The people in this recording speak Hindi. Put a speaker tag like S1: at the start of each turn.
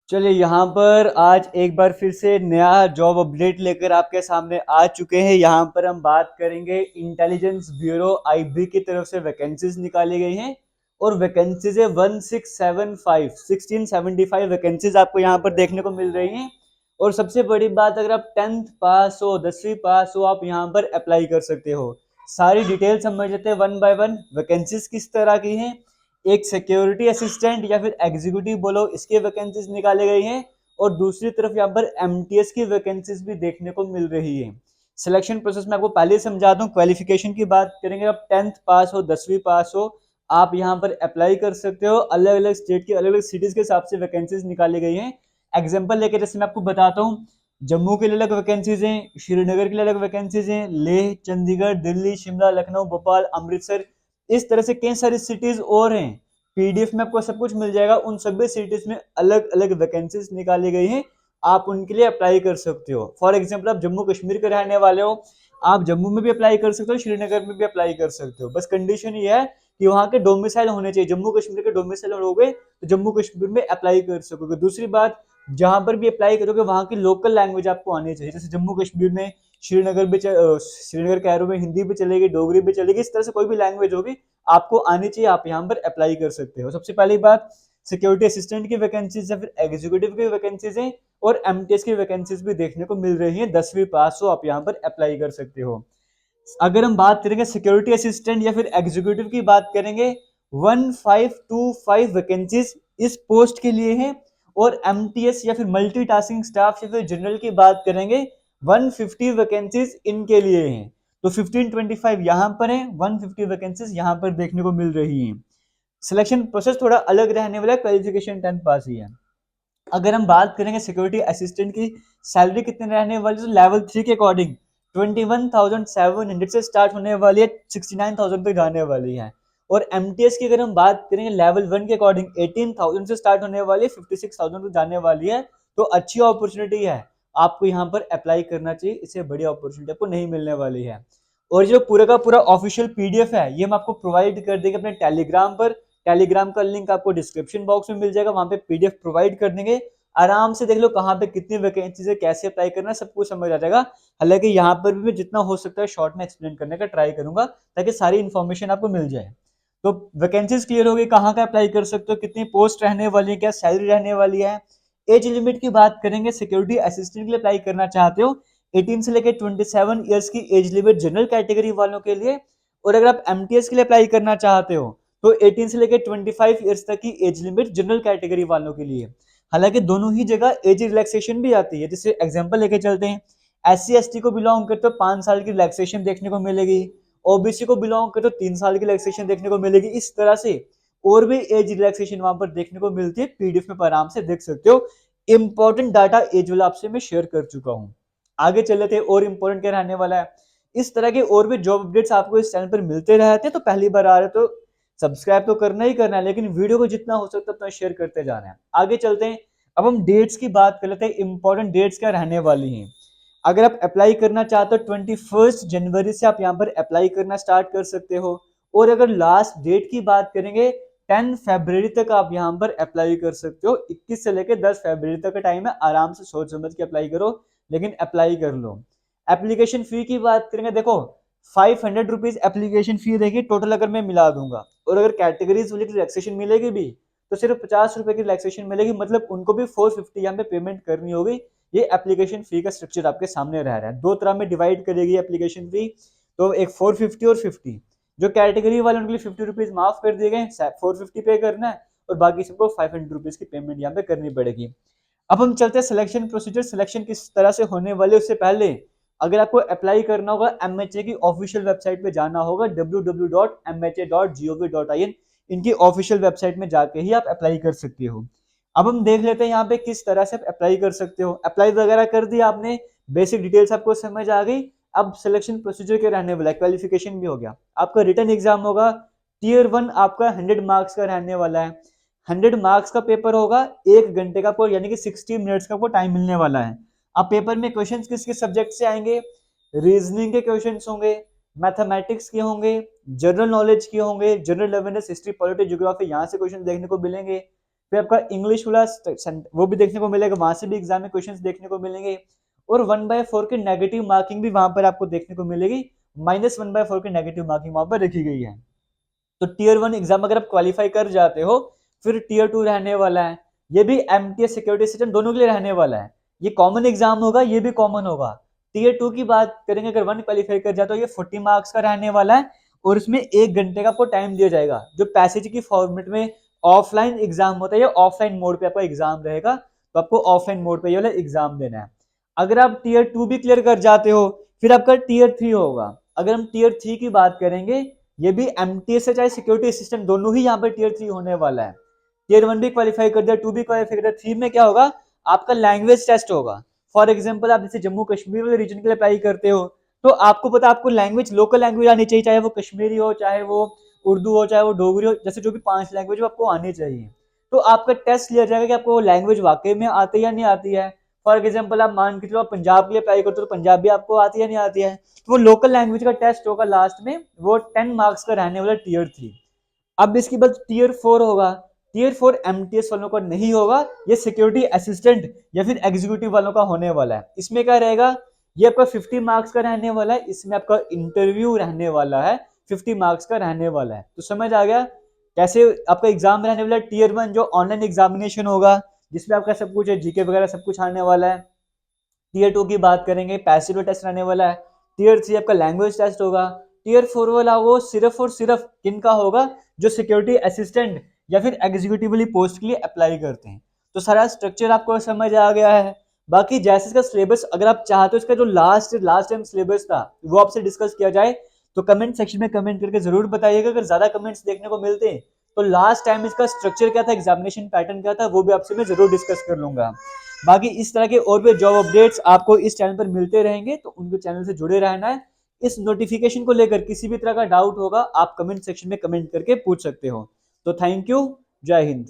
S1: चलिए यहाँ पर आज एक बार फिर से नया जॉब अपडेट लेकर आपके सामने आ चुके हैं। यहाँ पर हम बात करेंगे इंटेलिजेंस ब्यूरो आईबी की तरफ से वैकेंसीज निकाली गई हैं और वैकेंसीज है 1675 वैकेंसीज आपको यहाँ पर देखने को मिल रही हैं। और सबसे बड़ी बात, अगर आप 10th पास हो, 10वीं पास हो, आप यहाँ पर अप्लाई कर सकते हो। सारी डिटेल समझ लेते हैं वन बाय वन। वैकेंसीज किस तरह की हैं, एक सिक्योरिटी असिस्टेंट या फिर एग्जीक्यूटिव बोलो, इसकी वैकेंसीज निकाले गई हैं। और दूसरी तरफ यहाँ पर एमटीएस की वैकेंसीज भी देखने को मिल रही है। सिलेक्शन प्रोसेस में आपको पहले समझा दूं। क्वालिफिकेशन की बात करेंगे, आप 10th पास हो, 10वीं पास हो, आप यहाँ पर अप्लाई कर सकते हो। अलग अलग स्टेट की अलग अलग सिटीज के हिसाब से वैकेंसीज निकाली गई हैं। एग्जाम्पल लेके जैसे मैं आपको बताता हूँ, जम्मू के लिए अलग वैकेंसीज हैं, श्रीनगर के लिए अलग वैकेंसीज हैं, लेह, चंडीगढ़, दिल्ली, शिमला, लखनऊ, भोपाल, अमृतसर, इस तरह से कई सारी सिटीज और हैं। पीडीएफ में आपको सब कुछ मिल जाएगा। उन सभी सिटीज में अलग अलग वैकेंसीज निकाली गई हैं, आप उनके लिए अप्लाई कर सकते हो। फॉर एग्जाम्पल, आप जम्मू कश्मीर के रहने वाले हो, आप जम्मू में भी अप्लाई कर सकते हो, श्रीनगर में भी अप्लाई कर सकते हो। बस कंडीशन ये है कि वहां के डोमिसाइल होने चाहिए। जम्मू कश्मीर के डोमिसाइल हो गए तो जम्मू कश्मीर में अप्लाई कर सकोगे। दूसरी बात, जहां पर भी अप्लाई करोगे वहां की लोकल लैंग्वेज आपको आनी चाहिए। जैसे जम्मू कश्मीर में श्रीनगर भी श्रीनगर कैरो में हिंदी भी चलेगी, डोगरी भी चलेगी, इस तरह से कोई भी लैंग्वेज होगी आपको आनी चाहिए, आप यहाँ पर अप्लाई कर सकते हो। सबसे पहली बात, सिक्योरिटी असिस्टेंट की वैकेंसीज या फिर एग्जीक्यूटिव की वैकेंसीज हैं और एमटीएस की वैकेंसीज भी देखने को मिल रही हैं। 10वीं पास हो, आप यहाँ पर अप्लाई कर सकते हो। अगर हम बात करेंगे सिक्योरिटी असिस्टेंट या फिर एग्जीक्यूटिव की बात करेंगे, 1525 वैकेंसीज इस पोस्ट के लिए हैं। और एमटीएस या फिर मल्टीटास्किंग स्टाफ या फिर जनरल की बात करेंगे, 150 वैकेंसीज इनके लिए हैं। तो 1525 यहाँ पर है, 150 वैकेंसीज यहाँ पर देखने को मिल रही हैं। सिलेक्शन प्रोसेस थोड़ा अलग रहने वाला है, क्वालिफिकेशन 10th पास ही है। अगर हम बात करेंगे सिक्योरिटी असिस्टेंट की सैलरी कितने रहने वाली, तो लेवल 3 के अकॉर्डिंग 21,700 से स्टार्ट होने वाली है, 69,000 तक जाने वाली है। और एमटीएस की अगर हम बात करेंगे लेवल 1 के अकॉर्डिंग 18,000 से स्टार्ट होने वाली है, 56,000 तक जाने वाली है। तो अच्छी अपॉर्चुनिटी है, आपको यहाँ पर अप्लाई करना चाहिए। इससे बड़ी अपॉर्चुनिटी आपको नहीं मिलने वाली है। और जो पूरा का पूरा ऑफिशियल पीडीएफ है, ये हम आपको प्रोवाइड कर देंगे अपने टेलीग्राम पर। टेलीग्राम का लिंक आपको डिस्क्रिप्शन बॉक्स में मिल जाएगा, वहां पे पीडीएफ प्रोवाइड कर देंगे। आराम से देख लो कहाँ पे कितनी वैकेंसीज है, कैसे अप्लाई करना है, सब कुछ समझ आ जाएगा। हालांकि यहाँ पर भी मैं जितना हो सकता है शॉर्ट में एक्सप्लेन करने का ट्राई करूंगा, ताकि सारी इन्फॉर्मेशन आपको मिल जाए। तो वैकेंसीज क्लियर हो गई, कहाँ का अप्लाई कर सकते हो, कितनी पोस्ट रहने वाली है, क्या सैलरी रहने वाली है। एज लिमिट की बात करेंगे, सिक्योरिटी असिस्टेंट के लिए अप्लाई करना चाहते हो 18 से लेकर 27 ईयर्स की एज लिमिट जनरल कैटेगरी वालों के लिए। और अगर आप एमटीएस के लिए अप्लाई करना चाहते हो तो 18 से लेकर 25 ईयर्स तक की एज लिमिट जनरल कैटेगरी वालों के लिए। हालांकि दोनों ही जगह एज रिलैक्सेशन भी आती है। जैसे एग्जांपल लेके चलते हैं, एससी एसटी को बिलोंग करते हो 5 साल की रिलैक्सेशन देखने को मिलेगी, ओबीसी को बिलोंग करते हो 3 साल की रिलैक्सेशन देखने को मिलेगी। इस तरह से और भी एज रिलैक्सेशन वहां पर देखने को मिलती है, पीडीएफ में आराम से देख सकते हो। इंपॉर्टेंट डाटा एज वाला आपसे मैं शेयर कर चुका हूं। आगे चले थे, और इंपॉर्टेंट क्या रहने वाला है। इस तरह के और भी जॉब अपडेट्स आपको इस चैनल पर मिलते रहते हैं, तो पहली बार आ रहे तो सब्सक्राइब तो करना ही करना है, लेकिन वीडियो को जितना हो सकता है उतना शेयर करते जाना है। आगे चलते हैं, अब हम डेट्स की बात कर लेते हैं। इंपॉर्टेंट डेट्स क्या रहने वाली हैं। अगर आप अप्लाई करना चाहते हो 21 जनवरी से आप यहाँ पर अप्लाई करना स्टार्ट कर सकते हो। और अगर लास्ट डेट की बात करेंगे, 10 फरवरी तक आप यहाँ पर अप्लाई कर सकते हो। 21 से लेकर 10 फरवरी तक का टाइम है, आराम से सोच समझ के अप्लाई करो, लेकिन अप्लाई कर लो। एप्लीकेशन फी की बात करेंगे, देखो 500 रुपीज एप्लीकेशन फी रहेगी टोटल, अगर मैं मिला दूंगा। और अगर कैटेगरीज वाली रिलैक्सेशन मिलेगी भी तो सिर्फ 50 रुपए की रिलैक्सेशन मिलेगी, मतलब उनको भी 450 यहाँ पे पेमेंट करनी होगी। ये एप्लीकेशन फी का स्ट्रक्चर आपके सामने रह रहा है। दो तरह में डिवाइड करेगी एप्लीकेशन फी, तो एक 450 और 50। जो कैटेगरी वाले उनके लिए 50 रुपीज माफ कर दिए गए, 450 पे करना है, और बाकी सबको 500 रुपीज की पेमेंट यहाँ पे करनी पड़ेगी। अब हम चलते हैं सिलेक्शन प्रोसीजर। सिलेक्शन किस तरह से होने वाले, उससे पहले अगर आपको अप्लाई करना होगा, एमएचए की ऑफिशियल वेबसाइट पे जाना होगा, www.mha.gov.in। इनकी ऑफिशियल वेबसाइट में जाके ही आप अप्लाई कर सकते हो। अब हम देख लेते हैं यहाँ पे किस तरह से आप अप्लाई कर सकते हो। अप्लाई वगैरह कर दिया आपने, बेसिक डिटेल्स आपको समझ आ गई। अब सिलेक्शन प्रोसीजर के रहने वाला है, क्वालिफिकेशन भी हो गया, आपका रिटन एग्जाम होगा। टीयर 1 आपका 100 मार्क्स का रहने वाला है। 100 मार्क्स का पेपर होगा, 1 घंटे का आपको, यानी कि 60 मिनट्स का आपको टाइम मिलने वाला है। अब पेपर में क्वेश्चंस किस किस सब्जेक्ट से आएंगे, रीजनिंग के क्वेश्चंस होंगे, मैथमेटिक्स के होंगे, जनरल नॉलेज के होंगे, general awareness, history, polity, geography, यहाँ से क्वेश्चन देखने को मिलेंगे। फिर आपका इंग्लिश वाला वो भी देखने को मिलेगा, वहां से भी एग्जाम में क्वेश्चंस देखने को मिलेंगे। और 1/4 की नेगेटिव मार्किंग भी वहां पर आपको देखने को मिलेगी, -1/4 की नेगेटिव मार्किंग वहां पर रखी गई है। तो टीयर 1 एग्जाम अगर आप क्वालिफाई कर जाते हो, फिर टीयर 2 रहने वाला है। ये भी एमटीएस सिक्योरिटी सिस्टम दोनों के लिए रहने वाला है। ये कॉमन एग्जाम होगा, ये भी कॉमन होगा। टीयर 2 की बात करेंगे, अगर 1 क्वालिफाई कर जाते हो, ये 40 मार्क्स का रहने वाला है और इसमें 1 घंटे का आपको टाइम दिया जाएगा। जो पैसेज की फॉर्मेट में ऑफलाइन एग्जाम होता है या ऑफलाइन मोड पे आपका एग्जाम रहेगा, तो आपको ऑफलाइन मोड पे ये वाला एग्जाम देना है। अगर आप टीयर 2 भी क्लियर कर जाते हो, फिर आपका टीयर 3 होगा। अगर हम टीयर 3 की बात करेंगे, ये भी एमटीएस है चाहे सिक्योरिटी असिस्टेंट, दोनों ही यहाँ पर टीयर 3 होने वाला है। टीयर 1 भी क्वालिफाई कर दिया, 2 भी क्वालिफाई कर दिया, 3 में क्या होगा, आपका लैंग्वेज टेस्ट होगा। फॉर एग्जाम्पल आप जैसे जम्मू कश्मीर वाले रीजन के लिए अप्लाई करते हो, तो आपको पता, आपको लैंग्वेज, लोकल लैंग्वेज आनी चाहिए, चाहे वो कश्मीरी हो, चाहे वो उर्दू हो, चाहे वो डोगरी हो, जैसे जो भी 5 लैंग्वेज आपको आनी चाहिए। तो आपका टेस्ट लिया जाएगा कि आपको वो लैंग्वेज वाकई में आती है या नहीं आती है। फॉर एग्जाम्पल आप मान के चलो आप पंजाब के लिए अप्लाई करते हो, तो पंजाबी आपको आती है या नहीं आती है। तो वो लोकल लैंग्वेज का टेस्ट होगा लास्ट में, वो 10 मार्क्स का रहने वाला टीयर 3। अब इसके बाद टीयर 4 होगा। टीयर 4 एमटीएस वालों का नहीं होगा, ये सिक्योरिटी असिस्टेंट या फिर एग्जीक्यूटिव वालों का होने वाला है। इसमें क्या रहेगा, ये आपका 50 मार्क्स का रहने वाला है, इसमें आपका इंटरव्यू रहने वाला है, 50 मार्क्स का रहने वाला है। तो समझ आ गया कैसे आपका एग्जाम रहने वाला है। टीयर 1 जो ऑनलाइन एग्जामिनेशन होगा, जिसमें आपका सब कुछ है, जीके वगैरह सब कुछ आने वाला है। टीयर 2 की बात करेंगे, पैसिव टेस्ट रहने वाला है। टीयर 3 आपका लैंग्वेज टेस्ट होगा। टीयर 4 वाला वो सिर्फ और सिर्फ किनका होगा, जो सिक्योरिटी असिस्टेंट या फिर एग्जीक्यूटिव वाली पोस्ट के लिए अप्लाई करते हैं। तो सारा स्ट्रक्चर आपको समझ आ गया है। बाकी जैसे इसका सिलेबस, अगर आप चाहते हो इसका जो लास्ट टाइम सिलेबस था वो आपसे डिस्कस किया जाए, तो कमेंट सेक्शन में कमेंट करके जरूर बताइएगा। अगर ज्यादा कमेंट्स देखने को मिलते हैं, तो लास्ट टाइम इसका स्ट्रक्चर क्या था, एग्जामिनेशन पैटर्न क्या था, वो भी आपसे मैं जरूर डिस्कस कर लूंगा। बाकी इस तरह के और भी जॉब अपडेट्स आपको इस चैनल पर मिलते रहेंगे, तो उनके चैनल से जुड़े रहना है। इस नोटिफिकेशन को लेकर किसी भी तरह का डाउट होगा, आप कमेंट सेक्शन में कमेंट करके पूछ सकते हो। तो थैंक यू, जय हिंद।